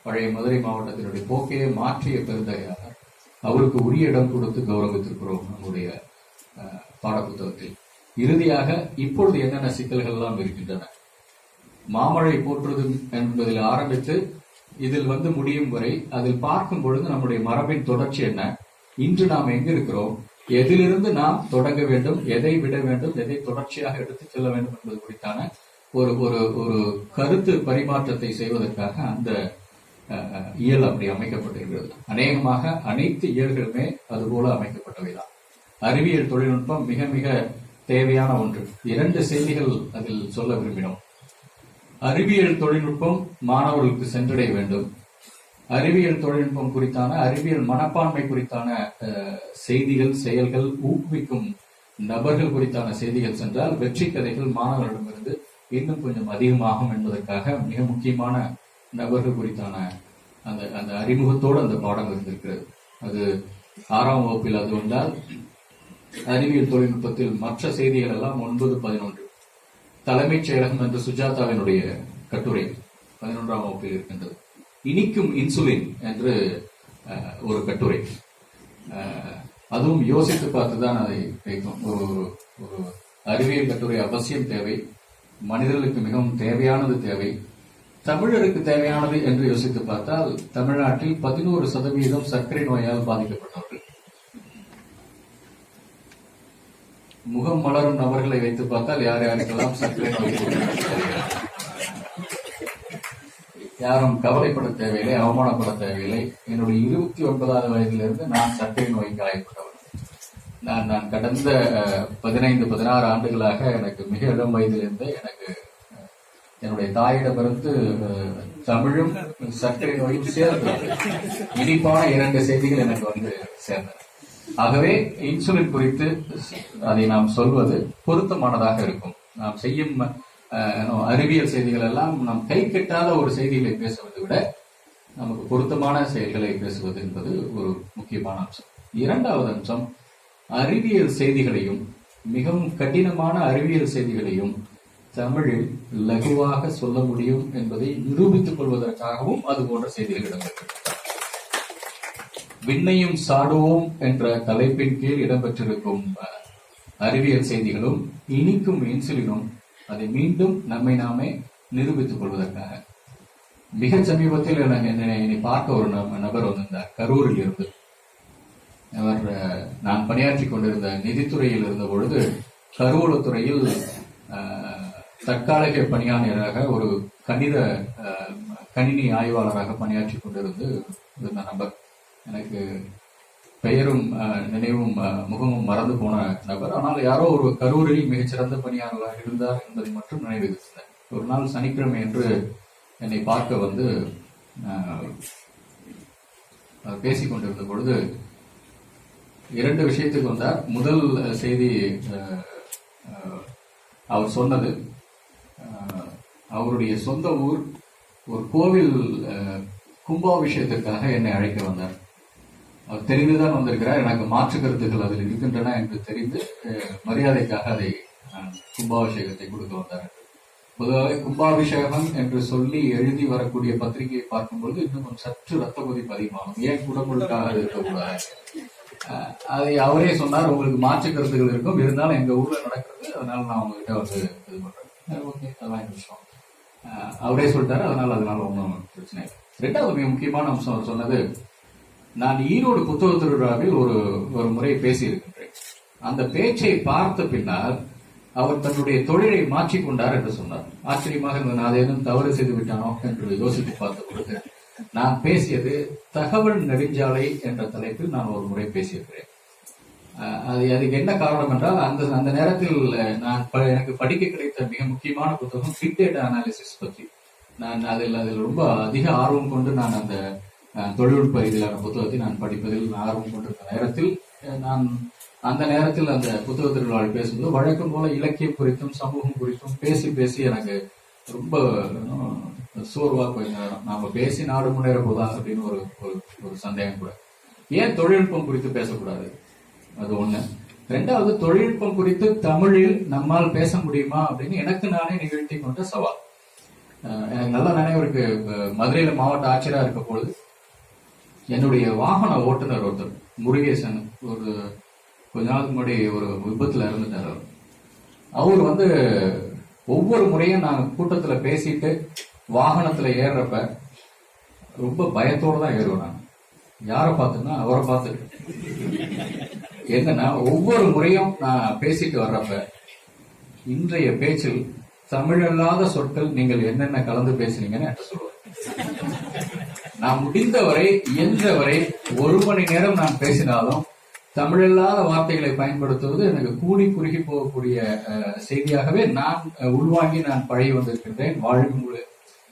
பழைய மதுரை மாவட்டத்தினுடைய போக்கையே மாற்றிய பெருந்தகையாளர். அவருக்கு உரிய இடம் கொடுத்து கௌரவித்திருக்கிறோம் நம்முடைய பாடப்புத்தகத்தில். இறுதியாக இப்பொழுது என்னென்ன சிக்கல்கள் எல்லாம் இருக்கின்றன, மாமழை போற்றுது என்பதில் ஆரம்பித்து இதில் முடியும் வரை அதில் பார்க்கும் பொழுது நம்முடைய மரபின் தொடர்ச்சி என்ன, இன்று நாம் எங்க இருக்கிறோம், எதிலிருந்து நாம் தொடங்க வேண்டும், எதை விட வேண்டும், எதை தொடர்ச்சியாக எடுத்துச் செல்ல வேண்டும் என்பது குறித்தான ஒரு ஒரு ஒரு கருத்து பரிமாற்றத்தை செய்வதற்காக அந்த இயல் அப்படி அமைக்கப்பட்டிருக்கிறது. அநேகமாக அனைத்து இயல்களுமே அதுபோல அமைக்கப்பட்டவைதான். அறிவியல் தொழில்நுட்பம் மிக மிக தேவையான ஒன்று. 2 செய்திகள் அதில் சொல்ல விரும்பினோம். அறிவியல் தொழில்நுட்பம் மாணவர்களுக்கு சென்றடைய வேண்டும். அறிவியல் தொழில்நுட்பம் குறித்தான அறிவியல் மனப்பான்மை குறித்தான செய்திகள், செயல்கள், ஊக்குவிக்கும் நபர்கள் குறித்தான செய்திகள் சென்றால் வெற்றி கதைகள் மாணவர்களிடமிருந்து இன்னும் கொஞ்சம் அதிகமாகும் என்பதற்காக மிக முக்கியமான நபர்கள் குறித்தான அந்த அறிமுகத்தோடு அந்த பாடம் இருந்திருக்கிறது. அது 6ஆம் வகுப்பில் அது வந்தால் அறிவியல் தொழில்நுட்பத்தில் மற்ற செய்திகள் எல்லாம் 9, 11. தலைமைச் செயலகம் என்ற சுஜாதாவினுடைய கட்டுரை 11ஆம் வகுப்பில் இருக்கின்றது. இனிக்கும் இன்சுலின் என்று ஒரு கட்டுரை, அதுவும் யோசித்து பார்த்துதான் அதை வைக்கும். ஒரு அறிவியல் கட்டுரை அவசியம் தேவை, மனிதர்களுக்கு மிகவும் தேவையானது தேவை. தமிழருக்கு தேவையானது என்று யோசித்து பார்த்தால் தமிழ்நாட்டில் 11% சர்க்கரை நோயால் பாதிக்கப்பட்டவர்கள். முகம் மலரும் நபர்களை வைத்து பார்த்தால் யார் யாருக்கெல்லாம் சர்க்கரை நோய் யாரும் கவலைப்பட தேவையில்லை, அவமானப்பட தேவையில்லை. என்னுடைய 29வது வயதிலிருந்து நான் சர்க்கரை நோய்க்கு ஆய்வுப்பட்டவர். நான் கடந்த 15, 16 ஆண்டுகளாக எனக்கு மிக இளம் வயதிலிருந்து எனக்கு என்னுடைய தாயிடமிருந்து தமிழும் சர்க்கரை நோயும் சேர்ந்து இனிப்பான 2 செய்திகள் எனக்கு சேர்ந்தன. ஆகவே இன்சுலின் குறித்து அதை நாம் சொல்வது பொருத்தமானதாக இருக்கும். நாம் செய்யும் அறிவியல் செய்திகள் எல்லாம் நாம் கை கட்டாத ஒரு செய்திகளை பேசுவதை விட நமக்கு பொருத்தமான செயல்களை பேசுவது என்பது ஒரு முக்கியமான அம்சம். 2வது அம்சம், அறிவியல் செய்திகளையும் மிகவும் கடினமான அறிவியல் செய்திகளையும் தமிழில் லகுவாக சொல்ல முடியும் என்பதை நிரூபித்துக் கொள்வதற்காகவும் அது போன்ற செய்திகள் இடம்பெற்றிருக்கிறது. விண்ணையும் சாடுவோம் என்ற தலைப்பின் கீழ் இடம்பெற்றிருக்கும் அறிவியல் செய்திகளும் இனிக்கும் இன்சுலினும் அதை மீண்டும் நம்மை நாமே நிரூபித்துக் கொள்வதற்காக. மிக சமீபத்தில் என்னை பார்க்க ஒரு நபர் வந்திருந்தார், கரூரில் இருந்து. அவர் நான் பணியாற்றி கொண்டிருந்த நிதித்துறையில் இருந்த பொழுது கருவூலத்துறையில் தற்காலிக பணியாளராக ஒரு கணினி ஆய்வாளராக பணியாற்றி கொண்டிருந்து இருந்த நபர். எனக்கு பெயரும் நினைவும் முகமும் மறந்து போன நபர். ஆனால் யாரோ ஒரு கரூரில் மிகச்சிறந்த பணியாளராக இருந்தார் என்பதை மட்டும் நினைவிருந்தேன். ஒரு நாள் சனிக்கிழமை என்று என்னை பார்க்க வந்து பேசிக் கொண்டிருந்த பொழுது 2 விஷயத்துக்கு வந்தார். முதல் செய்தி, அவர் சொன்னது அவருடைய சொந்த ஊர் ஒரு கோவில் கும்பாபிஷேகத்திற்காக என்னை அழைக்க வந்தார். அவர் தெரிந்துதான் வந்திருக்கிறார். எனக்கு மாற்று கருத்துக்கள் அதில் இருக்கின்றன என்று தெரிந்து மரியாதைக்காக அதை கும்பாபிஷேகத்தை கொடுக்க வந்தார். பொதுவாக கும்பாபிஷேகம் என்று சொல்லி எழுதி வரக்கூடிய பத்திரிகையை பார்க்கும்பொழுது இன்னும் சற்று ரத்த கொதிப்பு அதிகமாகும். ஏன் குடமுழுக்காக இருக்கக்கூடாது? அதை அவரே சொன்னார், உங்களுக்கு மாற்று கருத்துக்கள் இருக்கும், இருந்தாலும் எங்க ஊர்ல நடக்கிறது, அதனால நான் உங்ககிட்ட வந்து இது பண்றேன். ஓகே, அதெல்லாம் விஷயம் அவரே சொல்லிட்டாரு, அதனால ஒன்றும் பிரச்சனை இல்லை. 2வது மிக முக்கியமான அம்சம் அவர் சொன்னது, நான் ஈரோடு புத்தக திருவிழாவில் ஒரு முறை பேசியிருக்கின்றேன். அந்த பேச்சை பார்த்த பின்னால் அவர் தன்னுடைய தொழிலை மாற்றிக்கொண்டார் என்று சொன்னார். ஆச்சரியமாக இருந்தது. நான் ஏதும் தவறு செய்து விட்டானோ என்று யோசித்து பார்த்த பொழுது நான் பேசியது தகவல் நெடுஞ்சாலை என்ற தலைப்பில் நான் ஒரு முறை பேசியிருக்கிறேன். அதுக்கு என்ன காரணம் என்றால், அந்த நேரத்தில் எனக்கு படிக்க கிடைத்த மிக முக்கியமான புத்தகம் பிக் டேட்டா அனாலிசிஸ் பற்றி. நான் அதில் ரொம்ப அதிக ஆர்வம் கொண்டு நான் அந்த தொழில்நுட்ப ரீதியிலான புத்தகத்தை நான் படிப்பதில் ஆர்வம் கொண்டிருந்த நேரத்தில் அந்த நேரத்தில் அந்த புத்தக திருவிழாவில் பேசும்போது வழக்கம் போல இலக்கியம் குறித்தும் சமூகம் குறித்தும் பேசி எனக்கு ரொம்ப சோர்வா போயிருந்தேன். நாம பேசி நாடு முன்னேற போதா அப்படின்னு ஒரு சந்தேகம் கூட. ஏன் தொழில்நுட்பம் குறித்து பேசக்கூடாது? அது ஒண்ணு. 2வது, தொழில்நுட்பம் குறித்து தமிழில் நம்மால் பேச முடியுமா அப்படின்னு எனக்கு நானே நிகழ்த்தி கொண்ட சவால். எனக்கு நல்ல நினைவு இருக்கு. மதுரையில மாவட்ட ஆட்சியராக இருக்க பொழுது என்னுடைய வாகன ஓட்டுநர் ஒருத்தர் முருகேசன் ஒரு கொஞ்ச நாளுக்கு முன்னாடி ஒரு விபத்துல இறந்துட்டார். அவர் வந்து ஒவ்வொரு முறையும் நாங்க கூட்டத்துல பேசிட்டு வாகனத்துல ஏறுறப்ப ரொம்ப பயத்தோட தான் ஏறுவோம். நான் யாரை பார்த்துன்னா அவரை பார்த்துட்டு என்னன்னா ஒவ்வொரு முறையும் நான் பேசிட்டு வர்றப்ப இன்றைய பேச்சில் தமிழல்லாத சொற்கள் நீங்கள் என்னென்ன கலந்து பேசுறீங்கன்னு என்கிட்ட சொல்லுவேன். நான் முடிந்தவரை இயன்றவரை 1 மணி நேரம் நான் பேசினாலும் தமிழல்லாத வார்த்தைகளை பயன்படுத்துவது எனக்கு கூடி குறுகி போகக்கூடிய செய்தியாகவே நான் உள்வாங்கி நான் பழகி வந்திருக்கின்றேன். வாழ்வு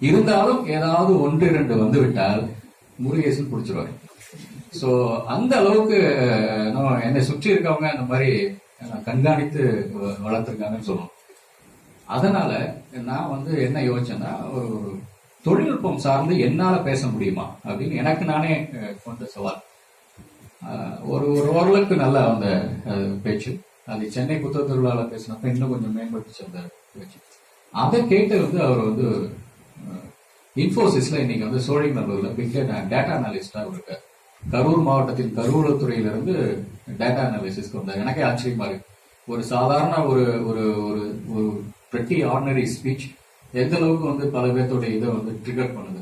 இருந்தாலும் ஏதாவது 1-2 வந்துவிட்டால் முருகேசன் பிடிச்சிருவாரு. சோ அந்த அளவுக்கு என்னை சுற்றி இருக்கவங்க அந்த மாதிரி கண்காணித்து வளர்த்திருக்காங்கன்னு சொல்லணும். அதனால நான் வந்து என்ன யோசிச்சேன்னா, ஒரு தொழில்நுட்பம் சார்ந்து என்னால பேச முடியுமா அப்படின்னு எனக்கு நானே கொண்ட சவால். ஒரு ஓரளவுக்கு நல்லா அந்த பேச்சு. அது சென்னை புத்தக திருவிழாவில் பேசினப்ப இன்னும் கொஞ்சம் மேம்பட்டுச்சு அந்த பேச்சு. அதை கேட்டு வந்து அவர் வந்து இன்ஃபோசிஸ்ல இன்னைக்கு வந்து சோழிங்கநல்லூர்ல பிக் டேட்டா அனாலிஸ்டா இருக்கார். கரூர் மாவட்டத்தின் கருவூலத்துறையிலிருந்து டேட்டா அனாலிசிஸ்க்கு வந்தார். எனக்கே ஆச்சரியமா இருக்கு. ஒரு சாதாரண ஒரு ஒரு ஒரு pretty ஆர்டினரி ஸ்பீச் எந்த அளவுக்கு வந்து பல பேர்த்தோட இதை வந்து ட்ரிகர் பண்ணுது.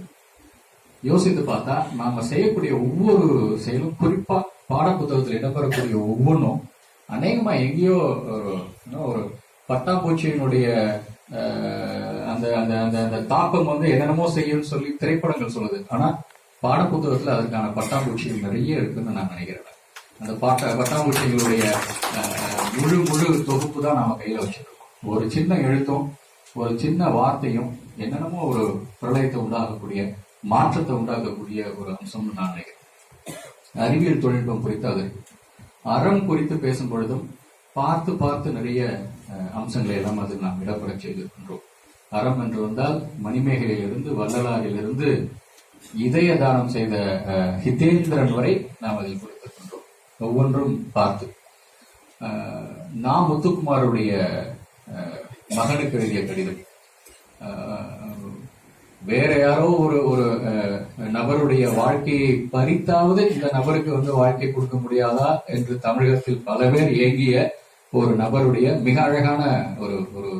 யோசித்து பார்த்தா நாம செய்யக்கூடிய ஒவ்வொரு செயலும், குறிப்பா பாட புத்தகத்தில் இடம்பெறக்கூடிய ஒவ்வொன்றும் அநேகமா எங்கேயோ ஒரு பட்டாம்பூச்சியினுடைய அந்த அந்த அந்த அந்த தாக்கம் வந்து என்னென்னமோ செய்யும்னு சொல்லி திரைப்படங்கள் சொல்லுது. ஆனா பாட புத்தகத்துல அதற்கான பட்டாம்பூச்சிகள் நிறைய இருக்குன்னு நான் நினைக்கிறேன். அந்த பட்டாம்பூச்சிகளுடைய முழு தொகுப்பு தான் நாம கையில வச்சிருக்கோம். ஒரு சின்ன எழுத்தும் ஒரு சின்ன வார்த்தையும் என்னென்னமோ ஒரு பிரளயத்தை உண்டாகக்கூடிய, மாற்றத்தை உண்டாக்கக்கூடிய ஒரு அம்சம்னு நான் நினைக்கிறேன். அறிவியல் தொழில்நுட்பம் குறித்து, அது அறம் குறித்து பேசும் பொழுதும் பார்த்து பார்த்து நிறைய அம்சங்களை எல்லாம் அதில் நாம் இடம்பெற செய்திருக்கின்றோம். அறம் என்று வந்தால் மணிமேகலையிலிருந்து வள்ளலாரிலிருந்து இதய தானம் செய்த ஹிதேந்திரன் வரை நாம் அதில் கொடுத்திருக்கின்றோம். ஒவ்வொன்றும் பார்த்து முத்துக்குமாருடைய மகனுக்கு எழுதிய கடிதம், வேற யாரோ ஒரு நபருடைய வாழ்க்கையை பறித்தாவது இந்த நபருக்கு வந்து வாழ்க்கை கொடுக்க முடியாதா என்று தமிழகத்தில் பல பேர் ஏங்கிய ஒரு நபருடைய மிக அழகான ஒரு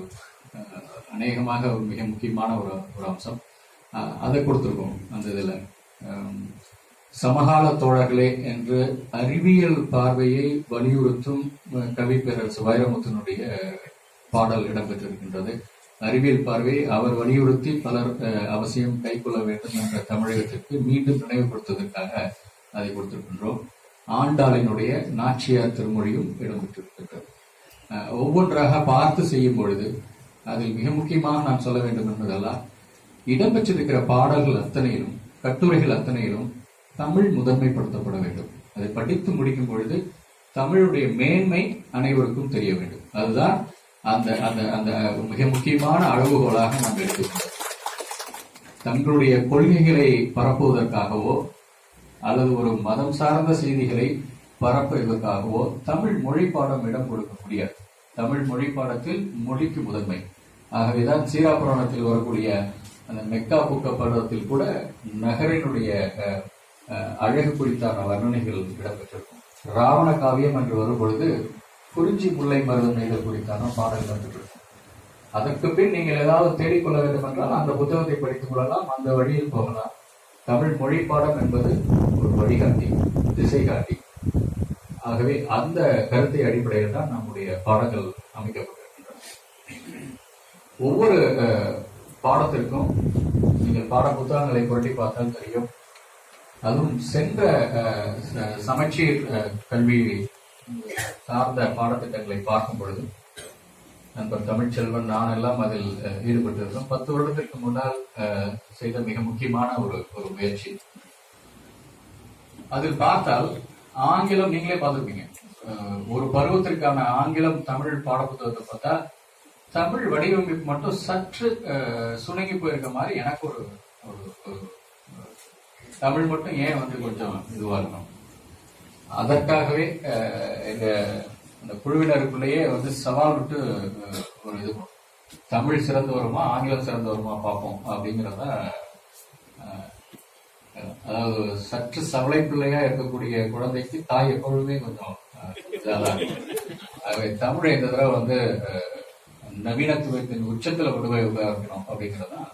அநேகமாக ஒரு மிக முக்கியமான ஒரு அம்சம் அதை கொடுத்திருக்கோம். அந்த இதுல சமகால தோழர்களே என்று அறிவியல் பார்வையை வலியுறுத்தும் கவிப்பேரரசு வைரமுத்தினுடைய பாடல் இடம்பெற்றிருக்கின்றது. அறிவியல் பார்வையை அவர் வலியுறுத்தி பலர் அவசியம் கைக்கொள்ள வேண்டும் என்ற தமிழகத்திற்கு மீண்டும் நினைவுபடுத்துவதற்காக அதை கொடுத்திருக்கின்றோம். ஆண்டாளினுடைய நாச்சியார் திருமொழியும் இடம்பெற்றிருக்கின்றது. ஒவ்வொன்றாக பார்த்து செய்யும் பொழுது அதில் மிக முக்கியமாக நான் சொல்ல வேண்டும் என்பதெல்லாம், இடம்பெற்றிருக்கிற பாடல்கள் அத்தனையிலும், கட்டுரைகள் அத்தனையிலும் தமிழ் முதன்மைப்படுத்தப்பட வேண்டும். அதை படித்து முடிக்கும் பொழுது தமிழுடைய மேன்மை அனைவருக்கும் தெரிய வேண்டும். அதுதான் அந்த அந்த அந்த மிக முக்கியமான அளவுகோலாக நாம் எடுத்துக்கொண்டோம். தங்களுடைய கொள்கைகளை பரப்புவதற்காகவோ அல்லது ஒரு மதம் சார்ந்த செய்திகளை பரப்புவதற்காகவோ தமிழ் மொழி பாடம் இடம் கொடுக்க முடியாது. தமிழ் மொழி பாடத்தில் மொழிக்கு முதன்மை. ஆகவேதான் சீராபுராணத்தில் வரக்கூடிய அந்த மெக்கா பூக்க பருவத்தில் கூட நகரினுடைய அழகு குறித்தான வர்ணனைகள் இடம்பெற்றிருக்கும். ராவண காவியம் என்று வரும் பொழுது குறிஞ்சி முல்லை மருதம் நெய்தல் குறித்தான பாடல் வந்துட்டு. அதற்கு பின் நீங்கள் ஏதாவது தேடிக்கொள்ள வேண்டும் என்றால் அந்த புத்தகத்தை படித்துக் கொள்ளலாம், அந்த வழியில் போகலாம். தமிழ் மொழி பாடம் என்பது ஒரு வழிகாட்டி, திசை காட்டி. ஆகவே அந்த கருத்தை அடிப்படையில் தான் நம்முடைய பாடங்கள் அமைக்கப்பட்டிருக்கின்றன. ஒவ்வொரு பாடத்திற்கும் நீங்கள் பாட புத்தகங்களை புரட்டி பார்த்தால் தெரியும். அதுவும் சென்ற சமச்சீர் கல்வி சார்ந்த பாடத்திட்டங்களை பார்க்கும் பொழுது நண்பர் தமிழ்ச்செல்வன் நான் எல்லாம் அதில் ஈடுபட்டிருந்தோம். 10 வருடத்திற்கு முன்னால் செய்த மிக முக்கியமான ஒரு முயற்சி. அதில் பார்த்தால் ஆங்கிலம், நீங்களே பார்த்திருப்பீங்க, ஒரு பருவத்திற்கான ஆங்கிலம் தமிழ் பாடப்புத்தகத்தை பார்த்தா தமிழ் வடிவமைப்பு மட்டும் சற்று சுணங்கி போயிருக்க மாதிரி எனக்கு ஒரு தமிழ் மட்டும் ஏன் வந்து கொஞ்சம் இதுவா இருக்கணும். அதற்காகவே அந்த குழுவினருக்குள்ளேயே வந்து சவால் விட்டு ஒரு இது தமிழ் சிறந்து வருமா ஆங்கிலம் சிறந்து வருமா பார்ப்போம் அப்படிங்கிறத, அதாவது சற்று சவளை பிள்ளையா இருக்கக்கூடிய குழந்தைக்கு தாய் எப்பொழுதுமே கொஞ்சம் இதாதான் இருக்கும். தமிழ் இந்த தடவை நவீனத்துவத்தின் உச்சத்துல கொண்டு போய் உட்காரணும் அப்படிங்கிறது தான்